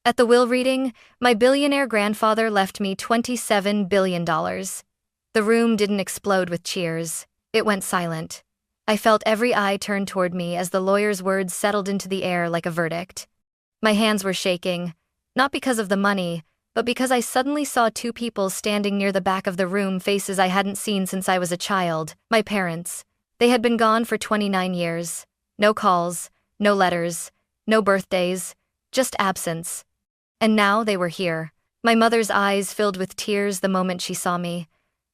At the will reading, my billionaire grandfather left me $27 billion. The room didn't explode with cheers. It went silent. I felt every eye turn toward me as the lawyer's words settled into the air like a verdict. My hands were shaking, not because of the money, but because I suddenly saw two people standing near the back of the room, faces I hadn't seen since I was a child, my parents. They had been gone for 29 years. No calls, no letters, no birthdays, just absence. And now they were here. My mother's eyes filled with tears the moment she saw me.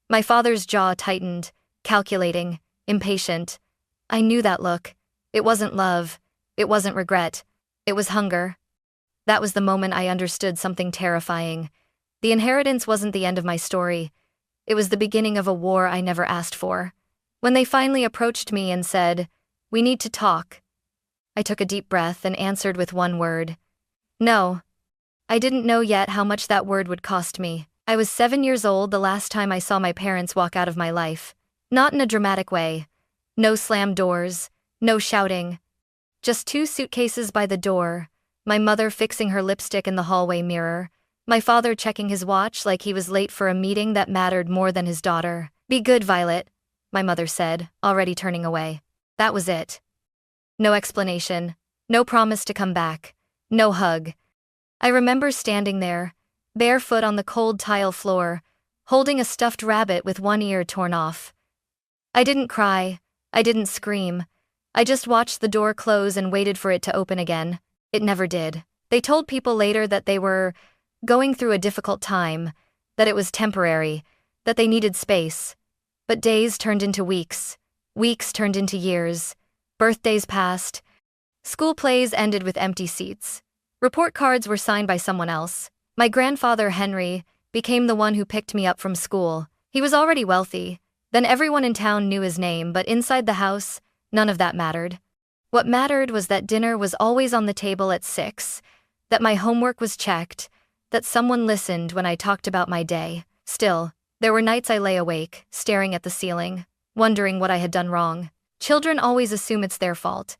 My father's jaw tightened, calculating, impatient. I knew that look. It wasn't love. It wasn't regret. It was hunger. That was the moment I understood something terrifying. The inheritance wasn't the end of my story. It was the beginning of a war I never asked for. When they finally approached me and said, "We need to talk," I took a deep breath and answered with one word. No. I didn't know yet how much that word would cost me. I was 7 years old the last time I saw my parents walk out of my life. Not in a dramatic way. No slammed doors, no shouting. Just 2 suitcases by the door, my mother fixing her lipstick in the hallway mirror, my father checking his watch like he was late for a meeting that mattered more than his daughter. "Be good, Violet," my mother said, already turning away. That was it. No explanation, no promise to come back, no hug. I remember standing there, barefoot on the cold tile floor, holding a stuffed rabbit with one ear torn off. I didn't cry, I didn't scream. I just watched the door close and waited for it to open again. It never did. They told people later that they were going through a difficult time, that it was temporary, that they needed space. But days turned into weeks. Weeks turned into years. Birthdays passed. School plays ended with empty seats. Report cards were signed by someone else. My grandfather, Henry, became the one who picked me up from school. He was already wealthy. Then everyone in town knew his name, but inside the house, none of that mattered. What mattered was that dinner was always on the table at 6, that my homework was checked, that someone listened when I talked about my day. Still, there were nights I lay awake, staring at the ceiling, wondering what I had done wrong. Children always assume it's their fault.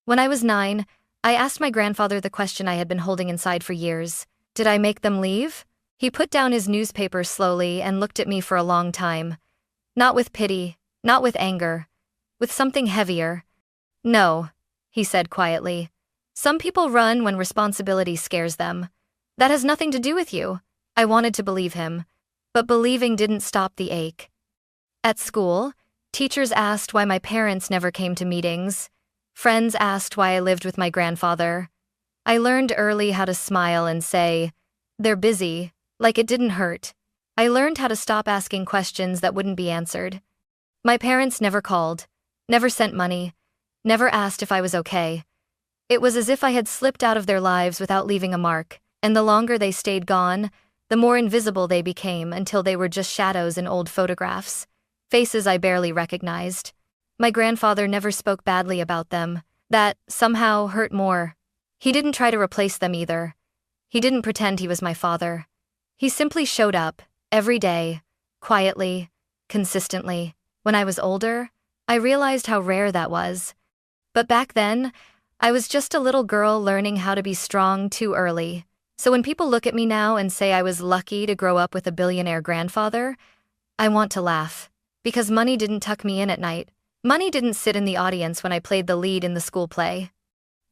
When I was 9, I asked my grandfather the question I had been holding inside for years. Did I make them leave? He put down his newspaper slowly and looked at me for a long time. Not with pity, not with anger, with something heavier. No, he said quietly. Some people run when responsibility scares them. That has nothing to do with you. I wanted to believe him, but believing didn't stop the ache. At school, teachers asked why my parents never came to meetings. Friends asked why I lived with my grandfather. I learned early how to smile and say, "They're busy," like it didn't hurt. I learned how to stop asking questions that wouldn't be answered. My parents never called, never sent money, never asked if I was okay. It was as if I had slipped out of their lives without leaving a mark, and the longer they stayed gone, the more invisible they became until they were just shadows in old photographs, faces I barely recognized. My grandfather never spoke badly about them. That, somehow, hurt more. He didn't try to replace them either. He didn't pretend he was my father. He simply showed up, every day, quietly, consistently. When I was older, I realized how rare that was. But back then, I was just a little girl learning how to be strong too early. So when people look at me now and say I was lucky to grow up with a billionaire grandfather, I want to laugh. Because money didn't tuck me in at night. Money didn't sit in the audience when I played the lead in the school play.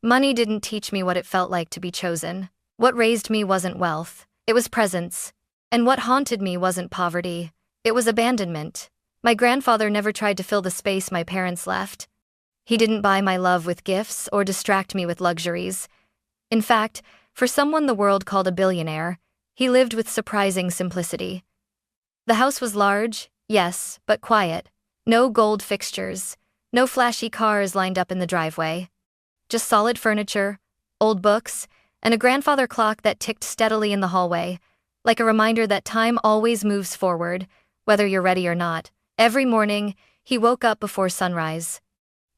Money didn't teach me what it felt like to be chosen. What raised me wasn't wealth, it was presence. And what haunted me wasn't poverty, it was abandonment. My grandfather never tried to fill the space my parents left. He didn't buy my love with gifts or distract me with luxuries. In fact, for someone the world called a billionaire, he lived with surprising simplicity. The house was large, yes, but quiet. No gold fixtures, no flashy cars lined up in the driveway. Just solid furniture, old books, and a grandfather clock that ticked steadily in the hallway, like a reminder that time always moves forward, whether you're ready or not. Every morning, he woke up before sunrise.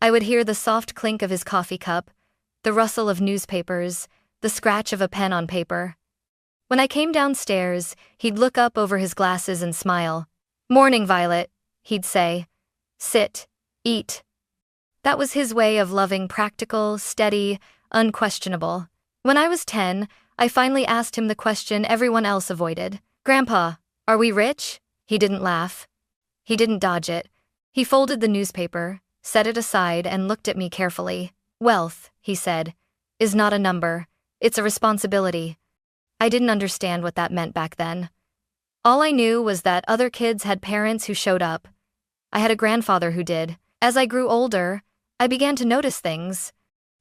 I would hear the soft clink of his coffee cup, the rustle of newspapers, the scratch of a pen on paper. When I came downstairs, he'd look up over his glasses and smile. "Morning, Violet," he'd say. "Sit, eat." That was his way of loving, practical, steady, unquestionable. When I was 10, I finally asked him the question everyone else avoided. "Grandpa, are we rich?" He didn't laugh. He didn't dodge it. He folded the newspaper, set it aside, and looked at me carefully. "Wealth," he said, "is not a number. It's a responsibility." I didn't understand what that meant back then. All I knew was that other kids had parents who showed up. I had a grandfather who did. As I grew older, I began to notice things.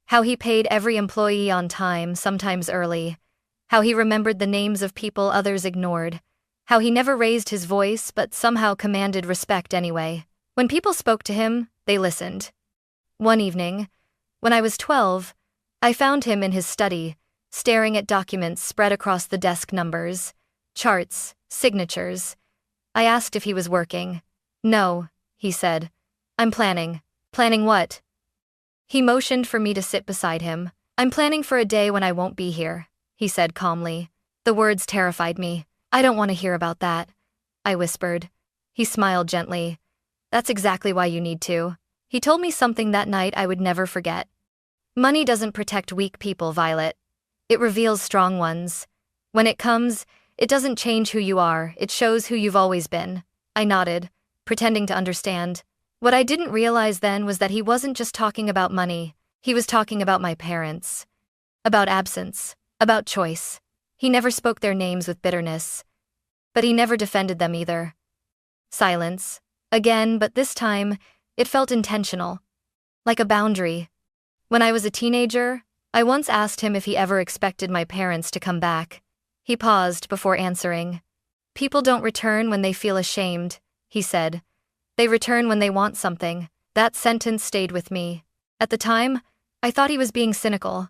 How he paid every employee on time, sometimes early. How he remembered the names of people others ignored. How he never raised his voice but somehow commanded respect anyway. When people spoke to him, they listened. One evening, when I was 12, I found him in his study, staring at documents spread across the desk, numbers, charts, signatures. I asked if he was working. "No," he said. "I'm planning." "Planning what?" He motioned for me to sit beside him. "I'm planning for a day when I won't be here," he said calmly. The words terrified me. "I don't want to hear about that," I whispered. He smiled gently. "That's exactly why you need to." He told me something that night I would never forget. "Money doesn't protect weak people, Violet. It reveals strong ones. When it comes, it doesn't change who you are, it shows who you've always been." I nodded, pretending to understand. What I didn't realize then was that he wasn't just talking about money. He was talking about my parents. About absence. About choice. He never spoke their names with bitterness. But he never defended them either. Silence. Again, but this time, it felt intentional. Like a boundary. When I was a teenager, I once asked him if he ever expected my parents to come back. He paused before answering. "People don't return when they feel ashamed," he said. "They return when they want something." That sentence stayed with me. At the time, I thought he was being cynical.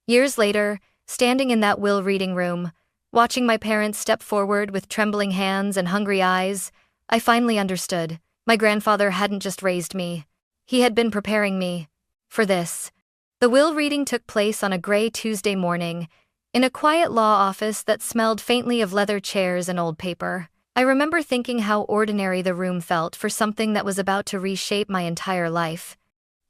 Years later, standing in that will reading room, watching my parents step forward with trembling hands and hungry eyes, I finally understood. My grandfather hadn't just raised me. He had been preparing me for this. The will reading took place on a gray Tuesday morning, in a quiet law office that smelled faintly of leather chairs and old paper. I remember thinking how ordinary the room felt for something that was about to reshape my entire life.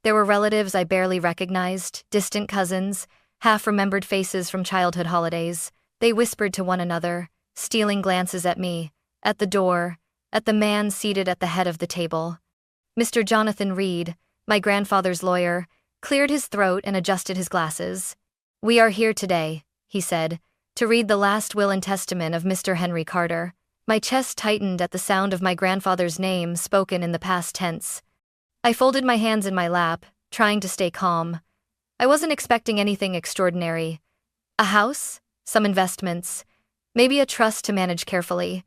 There were relatives I barely recognized, distant cousins, half-remembered faces from childhood holidays. They whispered to one another, stealing glances at me, at the door, at the man seated at the head of the table. Mr. Jonathan Reed, my grandfather's lawyer, cleared his throat and adjusted his glasses. "We are here today," he said, "to read the last will and testament of Mr. Henry Carter." My chest tightened at the sound of my grandfather's name spoken in the past tense. I folded my hands in my lap, trying to stay calm. I wasn't expecting anything extraordinary. A house, some investments, maybe a trust to manage carefully.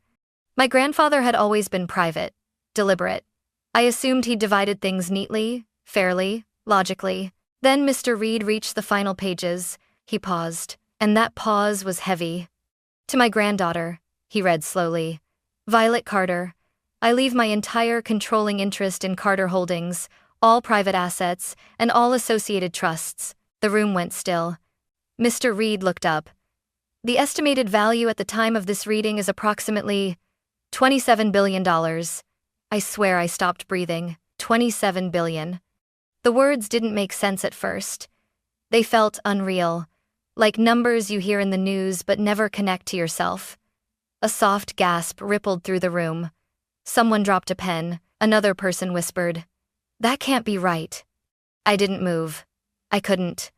My grandfather had always been private, deliberate. I assumed he'd divided things neatly, fairly, logically. Then Mr. Reed reached the final pages. He paused, and that pause was heavy. "To my granddaughter," he read slowly. "Violet Carter, I leave my entire controlling interest in Carter Holdings, all private assets, and all associated trusts." The room went still. Mr. Reed looked up. "The estimated value at the time of this reading is approximately $27 billion. I swear I stopped breathing. 27 billion. The words didn't make sense at first. They felt unreal, like numbers you hear in the news but never connect to yourself. A soft gasp rippled through the room. Someone dropped a pen. Another person whispered, "That can't be right." I didn't move. I couldn't.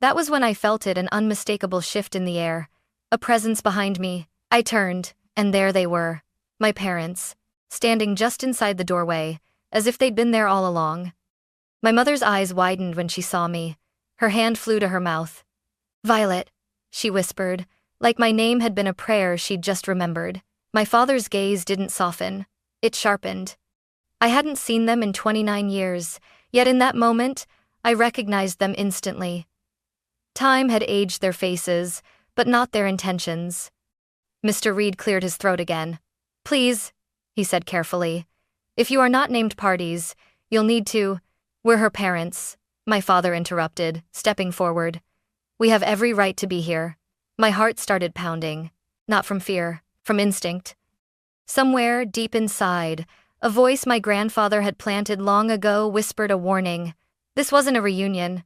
That was when I felt it, an unmistakable shift in the air, a presence behind me. I turned, and there they were, my parents, standing just inside the doorway, as if they'd been there all along. My mother's eyes widened when she saw me. Her hand flew to her mouth. "Violet," she whispered, like my name had been a prayer she'd just remembered. My father's gaze didn't soften. It sharpened. I hadn't seen them in 29 years, yet in that moment, I recognized them instantly. Time had aged their faces, but not their intentions. Mr. Reed cleared his throat again. "Please," he said carefully, "if you are not named parties, you'll need to—" "We're her parents," my father interrupted, stepping forward. "We have every right to be here." My heart started pounding, not from fear, from instinct. Somewhere, deep inside, a voice my grandfather had planted long ago whispered a warning. This wasn't a reunion.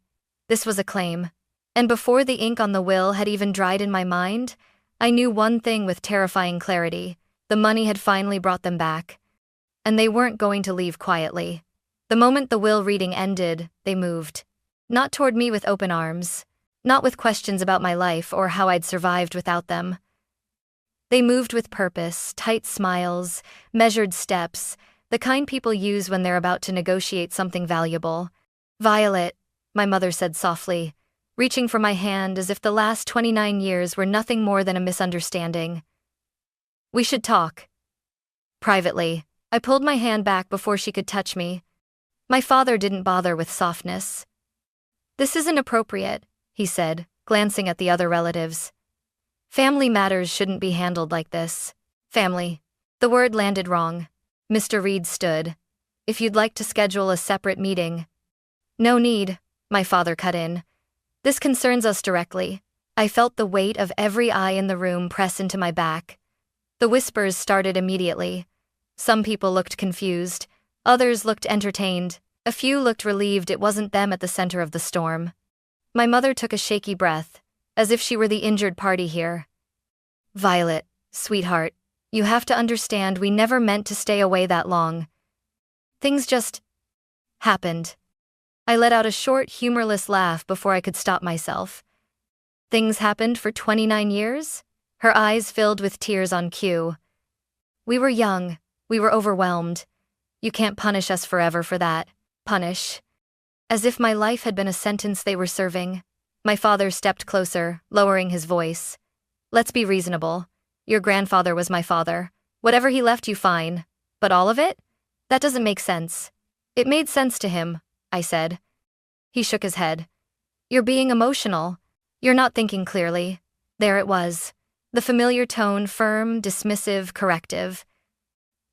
This was a claim. And before the ink on the will had even dried in my mind, I knew one thing with terrifying clarity: the money had finally brought them back. And they weren't going to leave quietly. The moment the will reading ended, they moved. Not toward me with open arms. Not with questions about my life or how I'd survived without them. They moved with purpose, tight smiles, measured steps, the kind people use when they're about to negotiate something valuable. "Violet," my mother said softly, reaching for my hand as if the last 29 years were nothing more than a misunderstanding. "We should talk." Privately, I pulled my hand back before she could touch me. My father didn't bother with softness. "This isn't appropriate," he said, glancing at the other relatives. "Family matters shouldn't be handled like this." Family. The word landed wrong. Mr. Reed stood. "If you'd like to schedule a separate meeting." "No need," my father cut in. "This concerns us directly." I felt the weight of every eye in the room press into my back. The whispers started immediately. Some people looked confused. Others looked entertained. A few looked relieved it wasn't them at the center of the storm. My mother took a shaky breath, as if she were the injured party here. "Violet, sweetheart, you have to understand we never meant to stay away that long. Things just happened." I let out a short, humorless laugh before I could stop myself. "Things happened for 29 years?" Her eyes filled with tears on cue. "We were young. We were overwhelmed. You can't punish us forever for that." Punish. As if my life had been a sentence they were serving. My father stepped closer, lowering his voice. "Let's be reasonable. Your grandfather was my father. Whatever he left you, fine. But all of it? That doesn't make sense." "It made sense to him," I said. He shook his head. "You're being emotional. You're not thinking clearly." There it was. The familiar tone, firm, dismissive, corrective.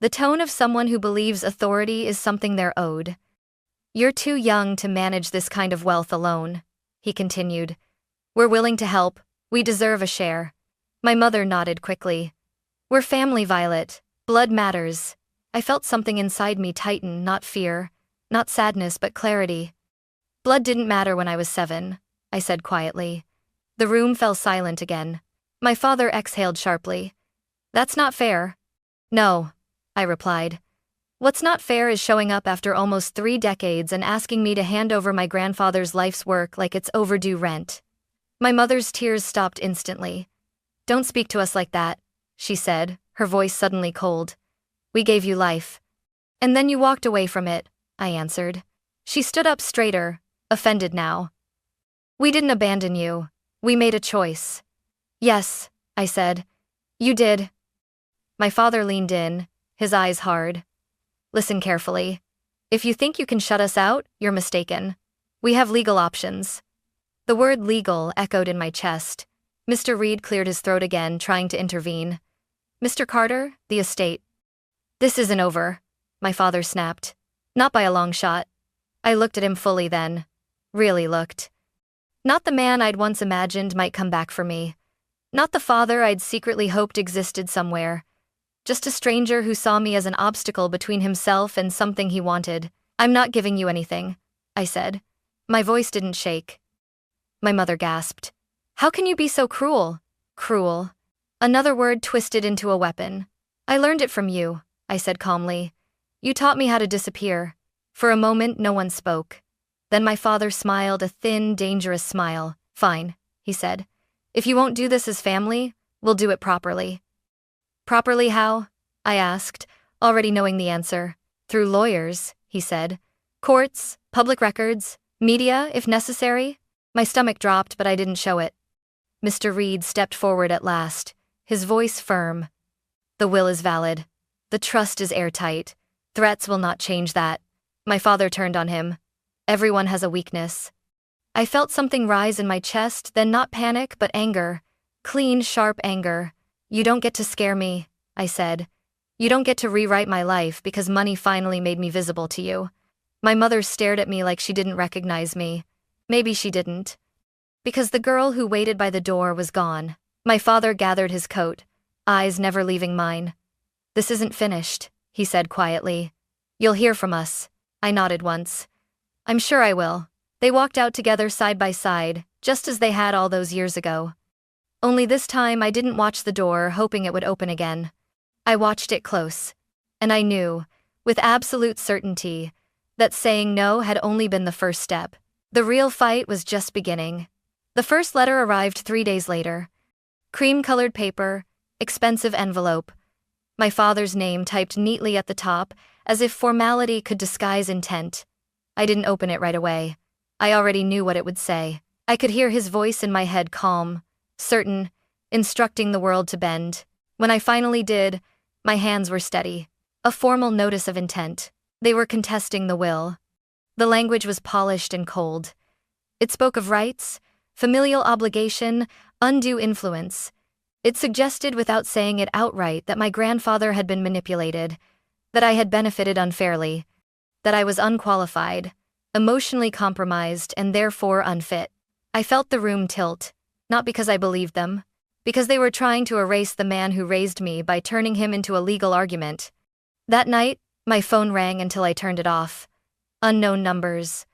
The tone of someone who believes authority is something they're owed. "You're too young to manage this kind of wealth alone," he continued. "We're willing to help. We deserve a share." My mother nodded quickly. "We're family, Violet. Blood matters." I felt something inside me tighten, not fear, not sadness, but clarity. "Blood didn't matter when I was 7, I said quietly. The room fell silent again. My father exhaled sharply. "That's not fair." "No," I replied. "What's not fair is showing up after almost 3 decades and asking me to hand over my grandfather's life's work like it's overdue rent." My mother's tears stopped instantly. "Don't speak to us like that," she said, her voice suddenly cold. "We gave you life. And then you walked away from it," I answered. She stood up straighter, offended now. "We didn't abandon you. We made a choice." "Yes," I said. "You did." My father leaned in, his eyes hard. "Listen carefully. If you think you can shut us out, you're mistaken. We have legal options." The word legal echoed in my chest. Mr. Reed cleared his throat again, trying to intervene. "Mr. Carter, the estate." "This isn't over," my father snapped. "Not by a long shot." I looked at him fully then. Really looked. Not the man I'd once imagined might come back for me. Not the father I'd secretly hoped existed somewhere. Just a stranger who saw me as an obstacle between himself and something he wanted. "I'm not giving you anything," I said. My voice didn't shake. My mother gasped. "How can you be so cruel?" Cruel. Another word twisted into a weapon. "I learned it from you," I said calmly. "You taught me how to disappear." For a moment, no one spoke. Then my father smiled, a thin, dangerous smile. "Fine," he said. "If you won't do this as family, we'll do it properly." "Properly how?" I asked, already knowing the answer. "Through lawyers," he said. "Courts, public records, media, if necessary." My stomach dropped, but I didn't show it. Mr. Reed stepped forward at last, his voice firm. "The will is valid. The trust is airtight. Threats will not change that." My father turned on him. "Everyone has a weakness." I felt something rise in my chest, then not panic, but anger. Clean, sharp anger. "You don't get to scare me," I said. "You don't get to rewrite my life because money finally made me visible to you." My mother stared at me like she didn't recognize me. Maybe she didn't. Because the girl who waited by the door was gone. My father gathered his coat, eyes never leaving mine. "This isn't finished," he said quietly. "You'll hear from us." I nodded once. "I'm sure I will." They walked out together side by side, just as they had all those years ago. Only this time I didn't watch the door hoping it would open again. I watched it close. And I knew, with absolute certainty, that saying no had only been the first step. The real fight was just beginning. The first letter arrived 3 days later. Cream-colored paper, expensive envelope. My father's name typed neatly at the top, as if formality could disguise intent. I didn't open it right away. I already knew what it would say. I could hear his voice in my head, calm, certain, instructing the world to bend. When I finally did, my hands were steady. A formal notice of intent. They were contesting the will. The language was polished and cold. It spoke of rights, familial obligation, undue influence. It suggested without saying it outright that my grandfather had been manipulated, that I had benefited unfairly, that I was unqualified, emotionally compromised, and therefore unfit. I felt the room tilt, not because I believed them, because they were trying to erase the man who raised me by turning him into a legal argument. That night, my phone rang until I turned it off. Unknown numbers.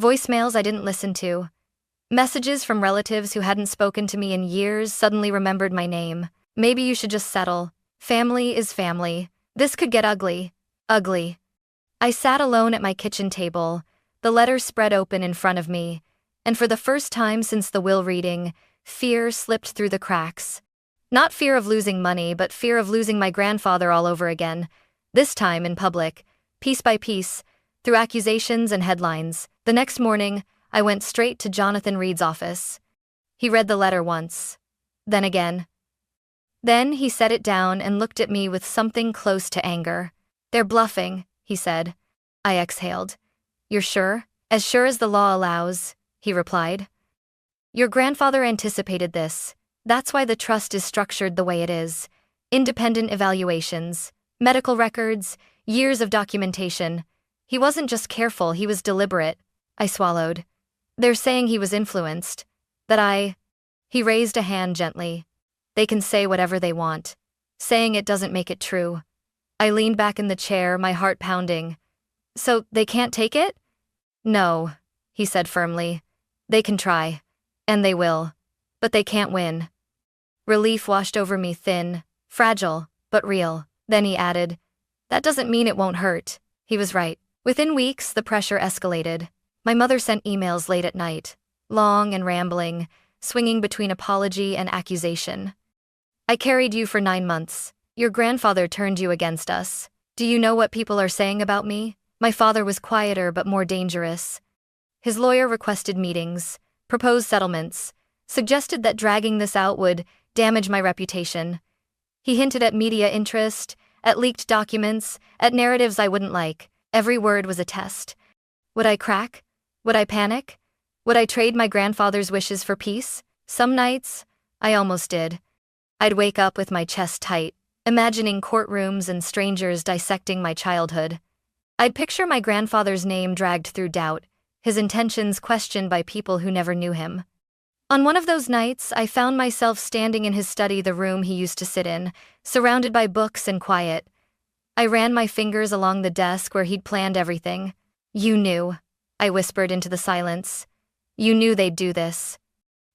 Voicemails I didn't listen to. Messages from relatives who hadn't spoken to me in years suddenly remembered my name. Maybe you should just settle. Family is family. This could get ugly. Ugly. I sat alone at my kitchen table, the letter spread open in front of me, and for the first time since the will reading, fear slipped through the cracks. Not fear of losing money, but fear of losing my grandfather all over again. This time in public, piece by piece, through accusations and headlines. The next morning, I went straight to Jonathan Reed's office. He read the letter once. Then again. Then he set it down and looked at me with something close to anger. "They're bluffing," he said. I exhaled. "You're sure?" "As sure as the law allows," he replied. "Your grandfather anticipated this. That's why the trust is structured the way it is. Independent evaluations, medical records, years of documentation. He wasn't just careful, he was deliberate." I swallowed. "They're saying he was influenced. He raised a hand gently. "They can say whatever they want. Saying it doesn't make it true." I leaned back in the chair, my heart pounding. "So they can't take it?" "No," he said firmly. "They can try. And they will. But they can't win." Relief washed over me, thin, fragile, but real. Then he added, "That doesn't mean it won't hurt." He was right. Within weeks, the pressure escalated. My mother sent emails late at night, long and rambling, swinging between apology and accusation. "I carried you for 9 months. Your grandfather turned you against us. Do you know what people are saying about me?" My father was quieter but more dangerous. His lawyer requested meetings, proposed settlements, suggested that dragging this out would damage my reputation. He hinted at media interest, at leaked documents, at narratives I wouldn't like. Every word was a test. Would I crack? Would I panic? Would I trade my grandfather's wishes for peace? Some nights, I almost did. I'd wake up with my chest tight, imagining courtrooms and strangers dissecting my childhood. I'd picture my grandfather's name dragged through doubt, his intentions questioned by people who never knew him. On one of those nights, I found myself standing in his study, the room he used to sit in, surrounded by books and quiet. I ran my fingers along the desk where he'd planned everything. "You knew," I whispered into the silence. "You knew they'd do this."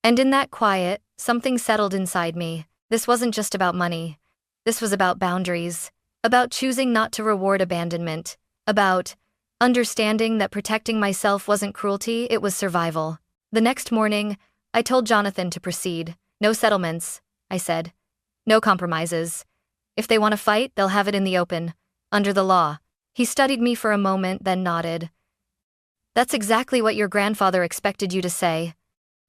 And in that quiet, something settled inside me. This wasn't just about money. This was about boundaries, about choosing not to reward abandonment, about understanding that protecting myself wasn't cruelty, it was survival. The next morning, I told Jonathan to proceed. "No settlements," I said. "No compromises. If they want to fight, they'll have it in the open, under the law." He studied me for a moment, then nodded. "That's exactly what your grandfather expected you to say."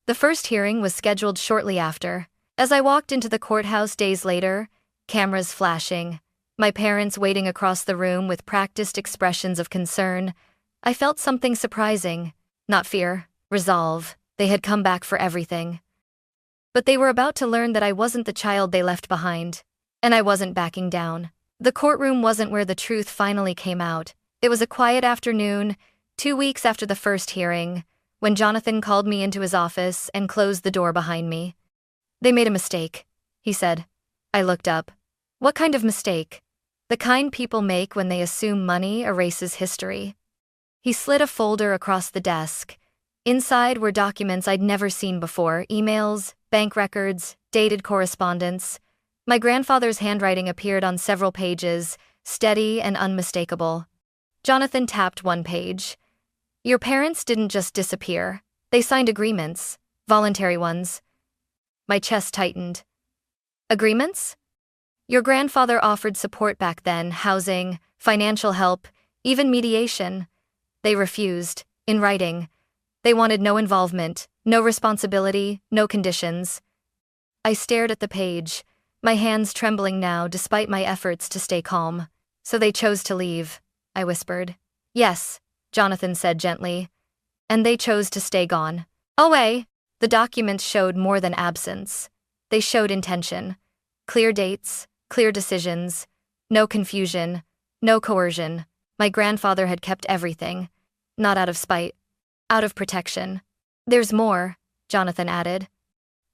The first hearing was scheduled shortly after. As I walked into the courthouse days later, cameras flashing, my parents waiting across the room with practiced expressions of concern, I felt something surprising. Not fear, resolve. They had come back for everything. But they were about to learn that I wasn't the child they left behind. And I wasn't backing down. The courtroom wasn't where the truth finally came out. It was a quiet afternoon, 2 weeks after the first hearing, when Jonathan called me into his office and closed the door behind me. "They made a mistake," he said. I looked up. "What kind of mistake?" "The kind people make when they assume money erases history." He slid a folder across the desk. Inside were documents I'd never seen before: emails, bank records, dated correspondence. My grandfather's handwriting appeared on several pages, steady and unmistakable. Jonathan tapped one page. "Your parents didn't just disappear. They signed agreements, voluntary ones." My chest tightened. "Agreements?" "Your grandfather offered support back then: housing, financial help, even mediation. They refused, in writing. They wanted no involvement, no responsibility, no conditions." I stared at the page, my hands trembling now despite my efforts to stay calm. "So they chose to leave," I whispered. "Yes," Jonathan said gently. "And they chose to stay gone. Away." The documents showed more than absence. They showed intention. Clear dates, clear decisions. No confusion, no coercion. My grandfather had kept everything. Not out of spite. Out of protection. "There's more," Jonathan added.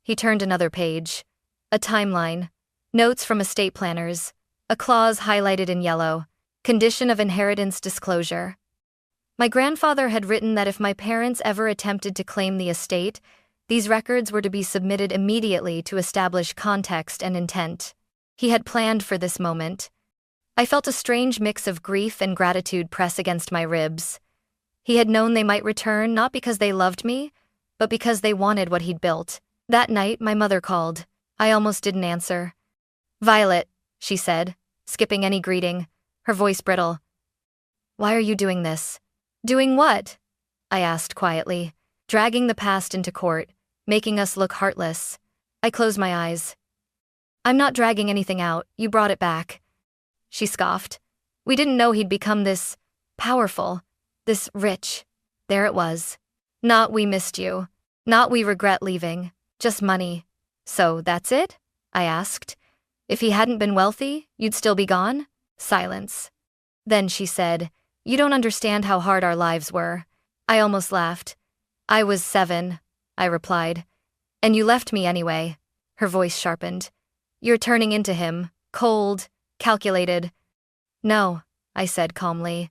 He turned another page. A timeline. Notes from estate planners. A clause highlighted in yellow. Condition of inheritance disclosure. My grandfather had written that if my parents ever attempted to claim the estate, these records were to be submitted immediately to establish context and intent. He had planned for this moment. I felt a strange mix of grief and gratitude press against my ribs. He had known they might return not because they loved me, but because they wanted what he'd built. That night, my mother called. I almost didn't answer. "Violet," she said, skipping any greeting, her voice brittle. "Why are you doing this?" "Doing what?" I asked quietly. "Dragging the past into court, making us look heartless." I closed my eyes. "I'm not dragging anything out, you brought it back." She scoffed. "We didn't know he'd become this powerful, this rich." There it was. Not "we missed you." Not "we regret leaving." Just money. "So that's it?" I asked. "If he hadn't been wealthy, you'd still be gone?" Silence. Then she said, "You don't understand how hard our lives were." I almost laughed. "I was 7, I replied. "And you left me anyway." Her voice sharpened. "You're turning into him, cold, calculated." "No," I said calmly.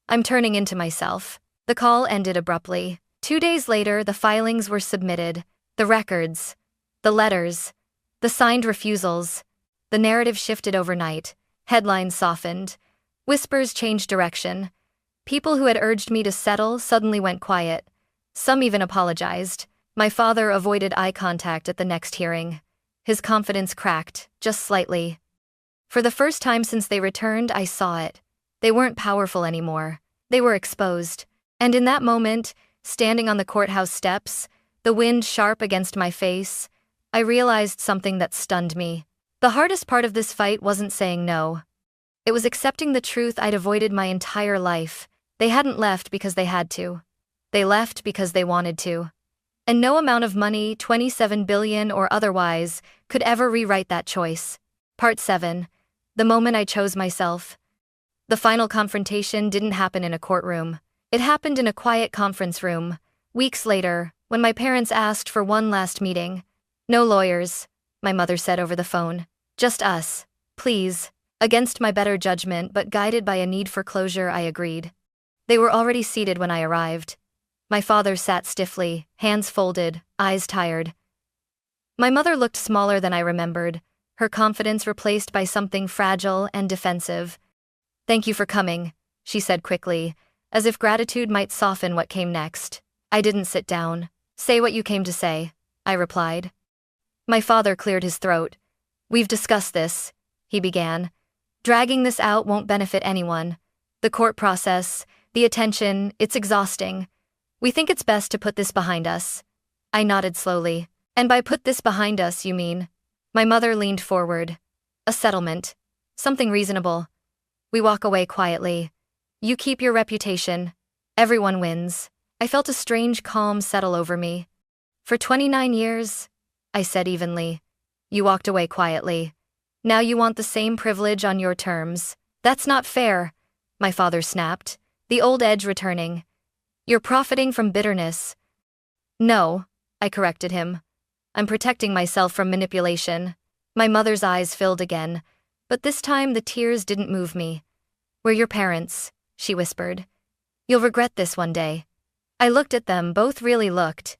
"I'm turning into myself." The call ended abruptly. 2 days later, the filings were submitted. The records. The letters. The signed refusals. The narrative shifted overnight. Headlines softened. Whispers changed direction. People who had urged me to settle suddenly went quiet. Some even apologized. My father avoided eye contact at the next hearing. His confidence cracked, just slightly. For the first time since they returned, I saw it. They weren't powerful anymore. They were exposed. And in that moment, standing on the courthouse steps, the wind sharp against my face, I realized something that stunned me. The hardest part of this fight wasn't saying no. It was accepting the truth I'd avoided my entire life. They hadn't left because they had to. They left because they wanted to. And no amount of money, 27 billion or otherwise, could ever rewrite that choice. Part 7. The moment I chose myself. The final confrontation didn't happen in a courtroom. It happened in a quiet conference room. Weeks later, when my parents asked for one last meeting. "No lawyers," my mother said over the phone. "Just us. Please." Against my better judgment but guided by a need for closure, I agreed. They were already seated when I arrived. My father sat stiffly, hands folded, eyes tired. My mother looked smaller than I remembered, her confidence replaced by something fragile and defensive. "Thank you for coming," she said quickly, as if gratitude might soften what came next. I didn't sit down. "Say what you came to say," I replied. My father cleared his throat. "We've discussed this," he began. "Dragging this out won't benefit anyone. The court process, the attention, it's exhausting. We think it's best to put this behind us." I nodded slowly. "And by put this behind us, you mean?" My mother leaned forward. "A settlement. Something reasonable. We walk away quietly. You keep your reputation. Everyone wins." I felt a strange calm settle over me. "For 29 years," I said evenly. "You walked away quietly. Now you want the same privilege on your terms. That's not fair," my father snapped, the old edge returning. "You're profiting from bitterness." "No," I corrected him. "I'm protecting myself from manipulation." My mother's eyes filled again, but this time the tears didn't move me. "We're your parents," she whispered. "You'll regret this one day." I looked at them, both really looked.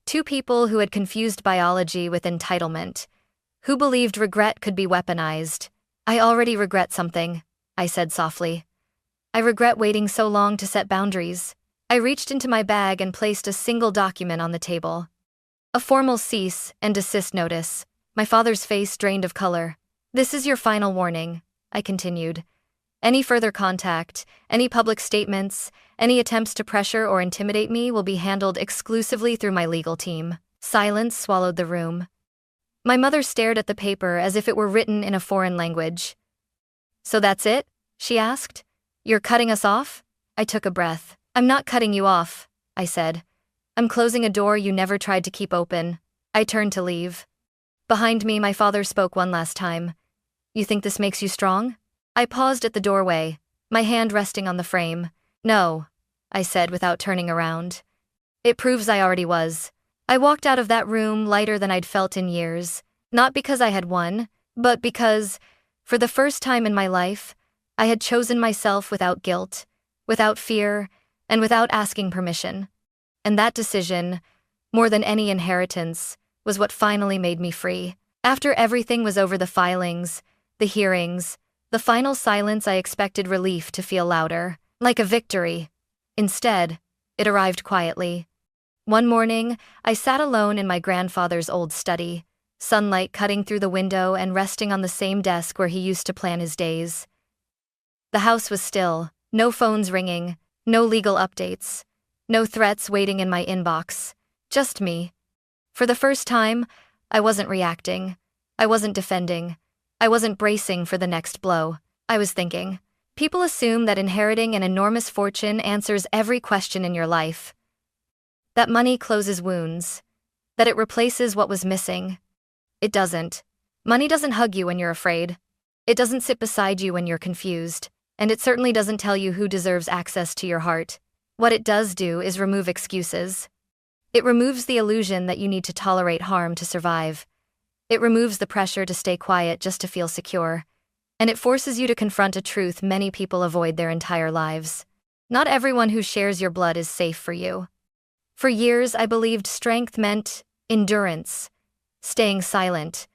Two people who had confused biology with entitlement, who believed regret could be weaponized. I already regret something, I said softly. I regret waiting so long to set boundaries. I reached into my bag and placed a single document on the table. A formal cease and desist notice. My father's face drained of color. This is your final warning, I continued. Any further contact, any public statements, any attempts to pressure or intimidate me will be handled exclusively through my legal team. Silence swallowed the room. My mother stared at the paper as if it were written in a foreign language. So that's it? She asked. You're cutting us off? I took a breath. I'm not cutting you off, I said. I'm closing a door you never tried to keep open. I turned to leave. Behind me, my father spoke one last time. You think this makes you strong? I paused at the doorway, my hand resting on the frame. No, I said without turning around. It proves I already was. I walked out of that room lighter than I'd felt in years, not because I had won, but because, for the first time in my life, I had chosen myself without guilt, without fear, and without asking permission. And that decision, more than any inheritance, was what finally made me free. After everything was over, the filings, the hearings, the final silence, I expected relief to feel louder, like a victory. Instead, it arrived quietly. One morning, I sat alone in my grandfather's old study, sunlight cutting through the window and resting on the same desk where he used to plan his days. The house was still, no phones ringing, no legal updates, no threats waiting in my inbox, just me. For the first time, I wasn't reacting. I wasn't defending. I wasn't bracing for the next blow. I was thinking. People assume that inheriting an enormous fortune answers every question in your life. That money closes wounds. That it replaces what was missing. It doesn't. Money doesn't hug you when you're afraid. It doesn't sit beside you when you're confused. And it certainly doesn't tell you who deserves access to your heart. What it does do is remove excuses. It removes the illusion that you need to tolerate harm to survive. It removes the pressure to stay quiet just to feel secure. And it forces you to confront a truth many people avoid their entire lives. Not everyone who shares your blood is safe for you. For years, I believed strength meant endurance, staying silent,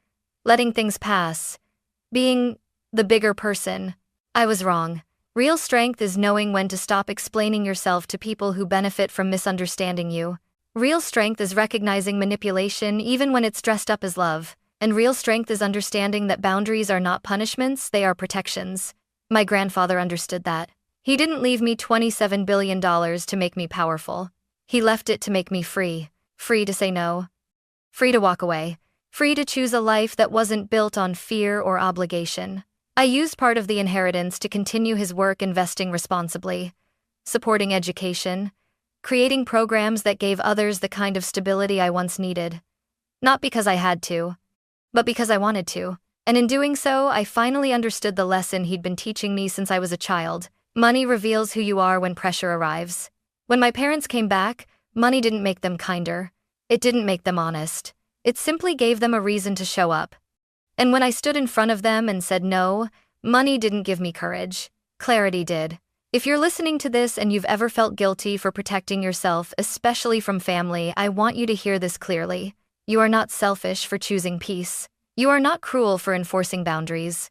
letting things pass, being the bigger person. I was wrong. Real strength is knowing when to stop explaining yourself to people who benefit from misunderstanding you. Real strength is recognizing manipulation even when it's dressed up as love. And real strength is understanding that boundaries are not punishments, they are protections. My grandfather understood that. He didn't leave me $27 billion to make me powerful. He left it to make me free. Free to say no. Free to walk away. Free to choose a life that wasn't built on fear or obligation. I used part of the inheritance to continue his work investing responsibly, supporting education, creating programs that gave others the kind of stability I once needed. Not because I had to, but because I wanted to. And in doing so, I finally understood the lesson he'd been teaching me since I was a child. Money reveals who you are when pressure arrives. When my parents came back, money didn't make them kinder. It didn't make them honest. It simply gave them a reason to show up. And when I stood in front of them and said no, money didn't give me courage. Clarity did. If you're listening to this and you've ever felt guilty for protecting yourself, especially from family, I want you to hear this clearly. You are not selfish for choosing peace. You are not cruel for enforcing boundaries.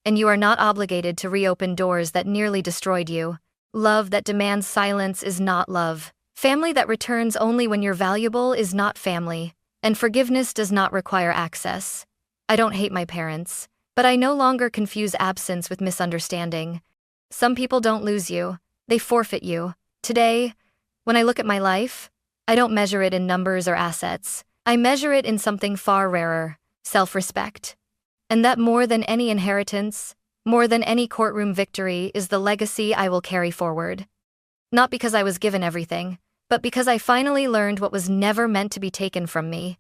And you are not obligated to reopen doors that nearly destroyed you. Love that demands silence is not love. Family that returns only when you're valuable is not family. And forgiveness does not require access. I don't hate my parents, but I no longer confuse absence with misunderstanding. Some people don't lose you, they forfeit you. Today, when I look at my life, I don't measure it in numbers or assets. I measure it in something far rarer, self-respect. And that more than any inheritance, more than any courtroom victory, is the legacy I will carry forward. Not because I was given everything, but because I finally learned what was never meant to be taken from me.